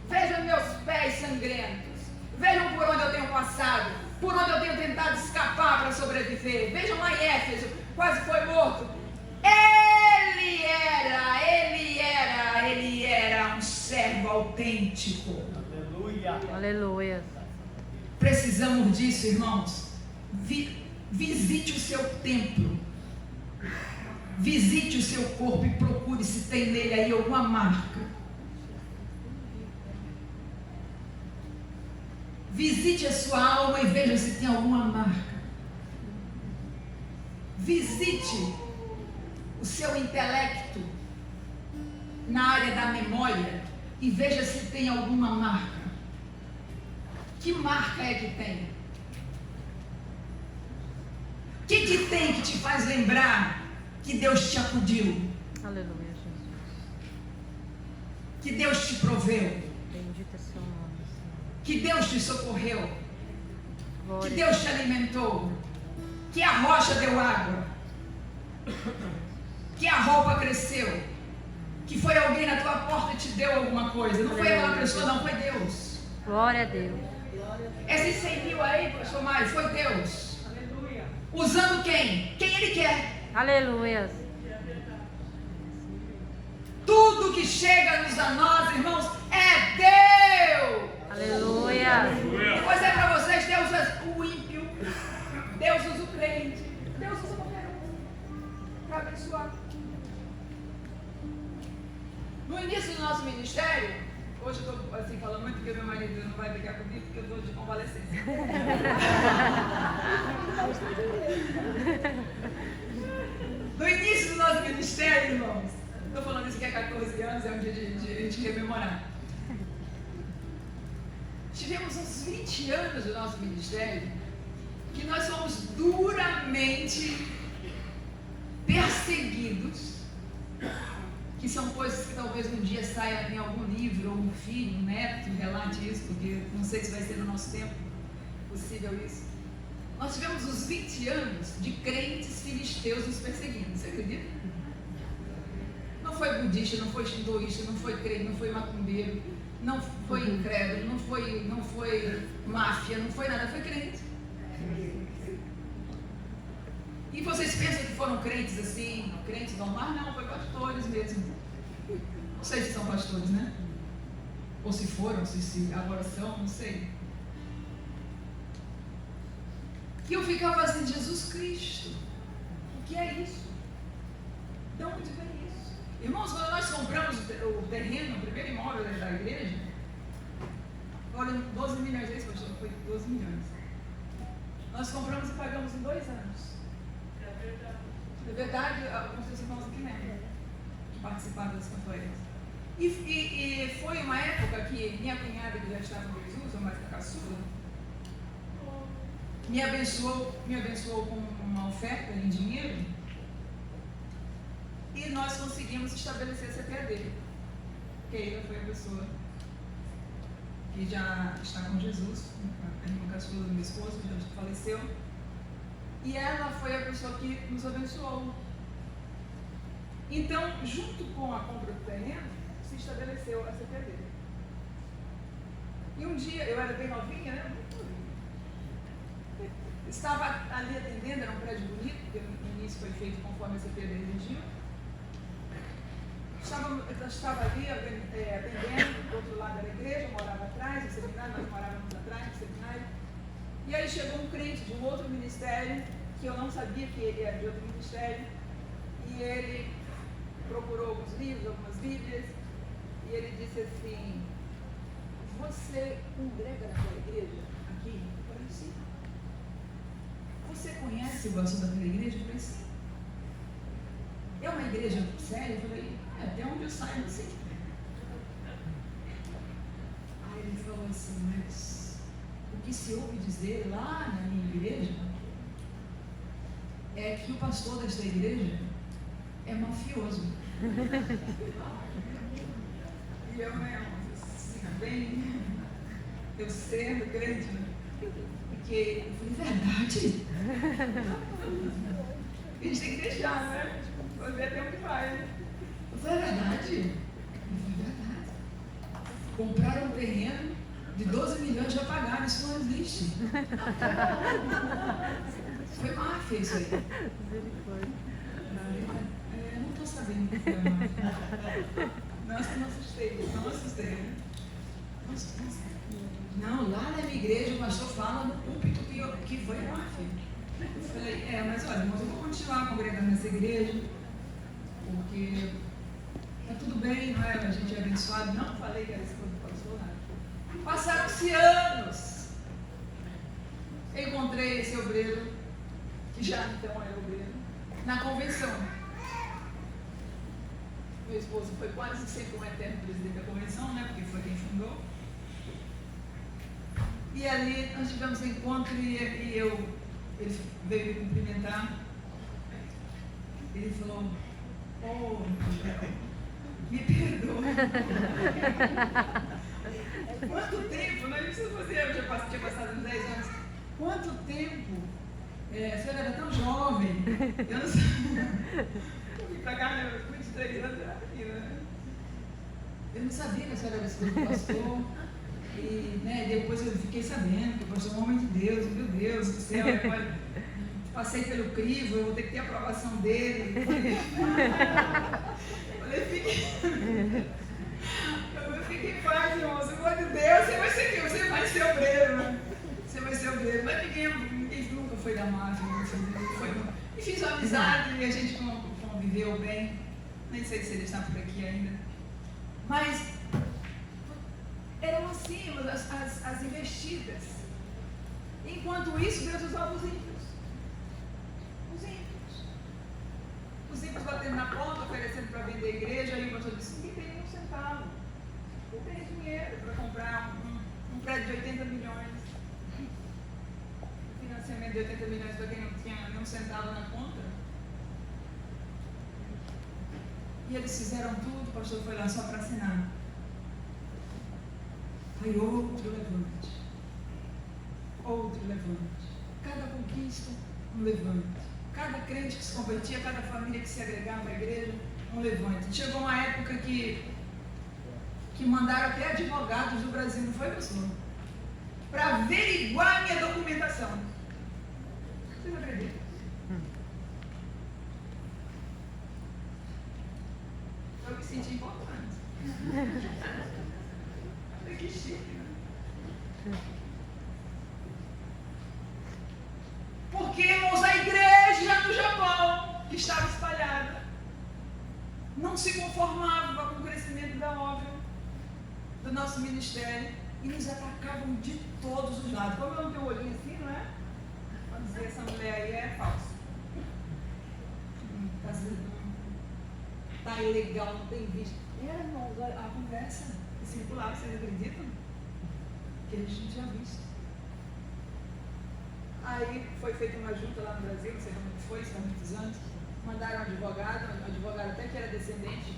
Vejam meus pés sangrentos. Vejam por onde eu tenho passado, por onde eu tenho tentado escapar para sobreviver. Vejam lá em Éfeso, quase foi morto. Ele era um servo autêntico.
Aleluia.
Precisamos disso, irmãos. Visite o seu templo. Visite o seu corpo e procure se tem nele aí alguma marca. Visite a sua alma e veja se tem alguma marca. Visite o seu intelecto na área da memória e veja se tem alguma marca. Que marca é que tem? O que que tem que te faz lembrar que Deus te acudiu?
Aleluia, Jesus.
Que Deus te proveu?
Bendito é seu nome, Senhor.
Que Deus te socorreu? Que
Glória.
Deus te alimentou? Que a rocha deu água? Que a roupa cresceu? Que foi alguém na tua porta e te deu alguma coisa? Não foi aquela pessoa, não, foi Deus.
Glória a Deus.
Esses 100 mil aí, pastor Mário, foi Deus. Usando quem? Quem Ele quer.
Aleluia.
Tudo que chega a nós, irmãos, é Deus.
Aleluia.
Vou dizer para vocês, Deus usa o ímpio, Deus usa o crente, Deus usa qualquer um para abençoar. No início do nosso ministério, hoje eu estou assim, falando muito porque meu marido não vai brigar comigo porque eu estou de convalescência. No início do nosso ministério, irmãos, estou falando isso que é 14 anos, é um dia de a gente rememorar. Tivemos uns 20 anos do nosso ministério que nós fomos duramente perseguidos, que são coisas que talvez um dia saia em algum livro, ou um filho, um neto, relate isso, porque não sei se vai ser no nosso tempo possível isso. Nós tivemos uns 20 anos de crentes filisteus nos perseguindo, você acredita? Não foi budista, não foi shintoísta, não foi crente, não foi macumbeiro, não foi incrédulo, não foi máfia, não foi nada, foi crente. E vocês pensam que foram crentes assim, crentes normais? Não, foi pastores mesmo. Não sei se são pastores, né? Ou se foram, se agora são, não sei. E eu ficava assim, Jesus Cristo, o que é isso? De onde vem isso? Irmãos, quando nós compramos o terreno, o primeiro imóvel da igreja, foram 12 milhões, é isso, pastor? Foi 12 milhões. Nós compramos e pagamos em 2 anos. É verdade, alguns dos irmãos aqui lembram, que participaram das campanhas. E foi uma época que minha cunhada, que já estava com Jesus, ou mais da caçula, me abençoou com uma oferta em dinheiro e nós conseguimos estabelecer a CPA dele. Keila foi a pessoa que já está com Jesus, a irmã caçula do meu esposo, que já faleceu. E ela foi a pessoa que nos abençoou. Então, junto com a compra do terreno, se estabeleceu a CPA dele. E um dia, eu era bem novinha, né? Muito novinha. Estava ali atendendo, era um prédio bonito, porque no início foi feito conforme a CPA dele exigiu. Estava ali atendendo, do outro lado da igreja, eu morava atrás do seminário, nós morávamos atrás do seminário. E aí chegou um crente de um outro ministério, que eu não sabia que ele era de outro ministério, e ele procurou alguns livros, algumas bíblias, e ele disse assim: você congrega naquela igreja aqui? Eu falei, sim. Você conhece o assunto daquela igreja? Eu falei, sim. É uma igreja séria? Eu falei, até onde eu saio, sim. Aí ele falou assim, mas o que se ouve dizer lá na minha igreja é que o pastor desta igreja é mafioso. E eu, assim, bem, eu sendo crente, porque eu falei, verdade? A gente tem que deixar, né? Vou ver até onde vai. Eu falei, é verdade? Eu falei, verdade. Compraram um terreno de 12 milhões, já pagaram, isso não existe. Foi máfia isso aí. Eu não estou sabendo que foi máfia. Nossa, não assustei, né? Não, lá na minha igreja o pastor fala no púlpito que foi máfia. Eu falei, mas olha, irmãos, eu vou continuar congregando nessa igreja, porque tá tudo bem, não é? A gente é abençoado. Não falei que era isso quando passou nada. Passaram-se anos. Eu encontrei esse obreiro, que já então era obreiro, na convenção. Meu esposo foi quase sempre um eterno presidente da convenção, né? Porque foi quem fundou. E ali nós tivemos um encontro e ele veio me cumprimentar. Ele falou, oh, me perdoa. Quanto tempo, não precisa fazer, eu tinha passado uns 10 anos. Quanto tempo? A senhora era tão jovem. Eu não sei. Eu vim pra cá, né? Com 23 anos, era menina, né? Eu não sabia que a senhora era esposa do pastor. E né, depois eu fiquei sabendo que o pastor é um homem de Deus. Meu Deus do céu, olha, passei pelo crivo, eu vou ter que ter a aprovação dele. Eu fiquei em paz, irmão. Se for de Deus, você vai ser obreiro, né? Você vai ser obreiro. Mas ninguém nunca foi da máfia. E fiz uma amizade e a gente conviveu bem. Nem sei se ele está por aqui ainda. Mas eram assim as investidas. Enquanto isso, Deus usava os ímpios. Os ímpios. Os ímpios batendo na porta, oferecendo para vender a igreja. E o pastor disse: ninguém tem um centavo. Não tem dinheiro para comprar um prédio de 80 milhões. Um financiamento de 80 milhões para quem não tinha nem um centavo na conta. E eles fizeram tudo, o pastor foi lá só para assinar. Aí outro levante. Outro levante. Cada conquista, um levante. Cada crente que se convertia, cada família que se agregava à igreja, um levante. Chegou uma época que mandaram até advogados do Brasil, não foi, pastor? Para averiguar a minha documentação. Vocês acreditam? Eu me senti importante. Olha que chique, né? Porque, irmãos, a igreja no Japão, que estava espalhada, não se conformava com o crescimento da obra do nosso ministério e nos atacavam de todos os lados. Como eu não tenho um olhinho assim, não é? Vamos dizer, essa mulher aí é falsa. Tá ilegal, não tem visto. Era, irmãos, a conversa que circulava, vocês acreditam? Que a gente não tinha visto. Aí foi feita uma junta lá no Brasil, não sei como foi, isso há muitos anos. Mandaram um advogado até que era descendente,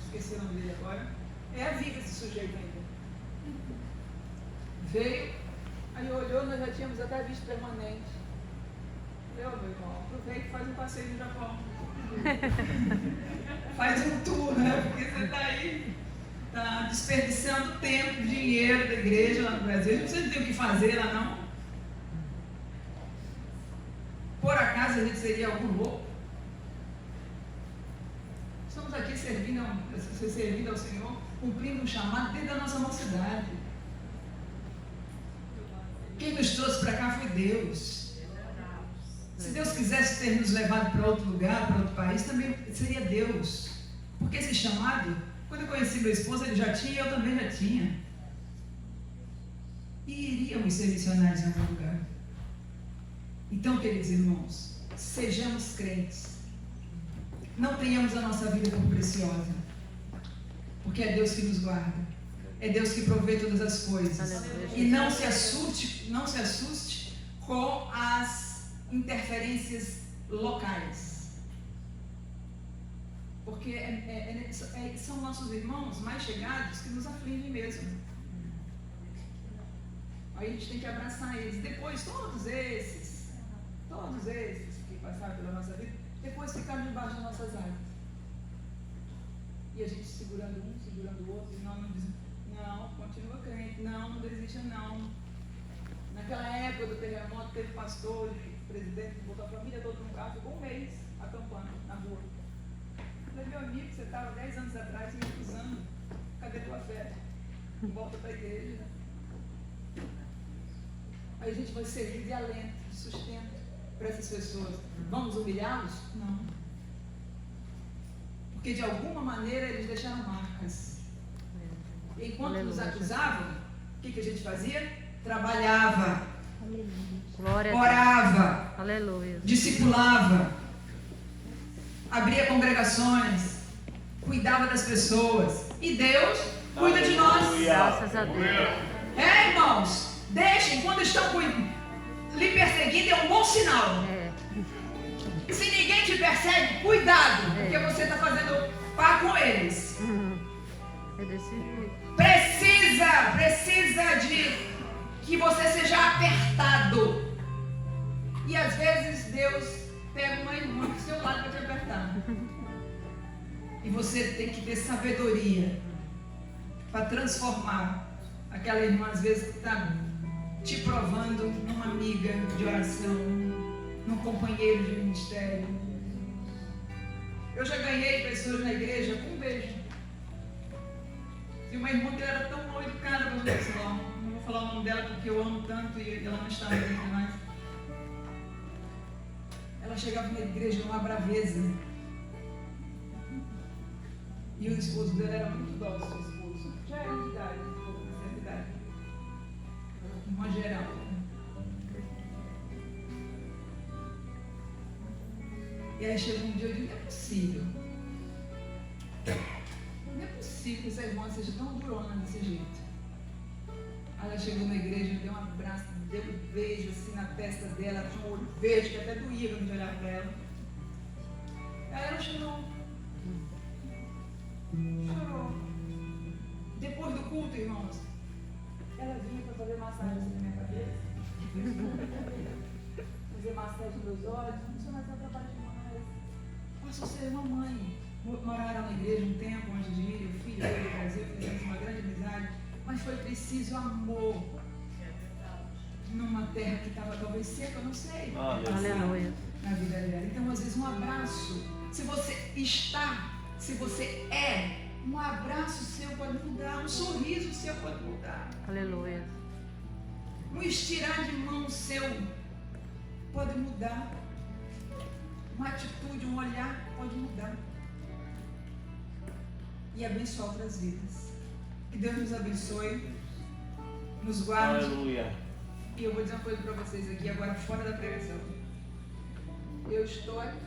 esqueci o nome dele agora. É vivo esse sujeito ainda. Veio, aí olhou, nós já tínhamos até visto permanente. Meu irmão, aproveita e faz um passeio no Japão. Faz um tour, né? Porque você está aí, está desperdiçando tempo, dinheiro da igreja lá no Brasil. Você não tem o que fazer lá, não. Por acaso a gente seria algum louco? Estamos aqui servindo ao Senhor, cumprindo um chamado desde a nossa mocidade. Quem nos trouxe para cá foi Deus. Se Deus quisesse ter nos levado para outro lugar, para outro país, também seria Deus. Porque esse chamado, quando eu conheci meu esposo, ele já tinha, eu também já tinha. E iríamos ser missionários em algum lugar. Então, queridos irmãos, sejamos crentes. Não tenhamos a nossa vida como preciosa. Porque é Deus que nos guarda. É Deus que provê todas as coisas. E não se assuste com as interferências locais. Porque são nossos irmãos mais chegados que nos afligem mesmo. Aí a gente tem que abraçar eles. Depois, todos esses que passaram pela nossa vida, depois ficaram debaixo das nossas asas. E a gente segurando um, segurando o outro, e não diz, não, continua crente, não desista não. Naquela época do terremoto, teve pastor, presidente, que botou a família toda no carro, ficou um mês acampando na rua. Eu falei, meu amigo, você estava 10 anos atrás me acusando, cadê tua fé? Volta para a igreja. Aí a gente vai servir de alento, de sustento para essas pessoas. Vamos humilhá-los? Não. Porque de alguma maneira eles deixaram marcas. E enquanto nos acusavam, o que a gente fazia? Trabalhava, orava,
aleluia,
discipulava, abria congregações, cuidava das pessoas. E Deus cuida de nós.
Graças a Deus.
Irmãos, deixem, quando estão lhe perseguindo, é um bom sinal.
É.
Se ninguém te persegue, cuidado, porque você está fazendo par com eles.
É desse jeito.
Precisa de que você seja apertado. E às vezes Deus pega uma irmã do seu lado para te apertar. E você tem que ter sabedoria para transformar aquela irmã, às vezes, que está te provando numa amiga de oração, num companheiro de ministério. Eu já ganhei pessoas na igreja com um beijo. E uma irmã que era tão mal educada para você, não vou falar o nome dela porque eu amo tanto e ela não está aqui mais. Ela chegava na igreja numa braveza. E o esposo dela era muito dócil, o esposo. Já era de idade, certa idade. Uma geral. E aí chegou um dia e eu digo, não é possível. Não é possível que essa irmã seja tão durona desse jeito. Aí ela chegou na igreja, me deu um abraço, me deu um beijo assim na testa dela, ela tinha um olho verde que até doía quando eu olhava para ela. Aí ela chorou. Chorou. Depois do culto, irmãos, ela vinha para fazer massagem na minha cabeça. Fazer massagem nos meus olhos. Não sou mais atrapalhada demais. Passou a ser uma mãe. Moraram na igreja um tempo antes de ir. O filho veio do Brasil, fizemos uma grande amizade. Mas foi preciso amor. Numa terra que estava talvez seca, eu não sei.
Aleluia.
Na vida dela. Então, às vezes, um abraço. Se você está, se você é, um abraço seu pode mudar. Um sorriso seu pode mudar.
Aleluia.
Um estirar de mão seu pode mudar. Uma atitude, um olhar pode mudar. E abençoar outras vidas. Que Deus nos abençoe, nos guarde.
Aleluia.
E eu vou dizer uma coisa para vocês aqui agora, fora da pregação. Eu estou aqui.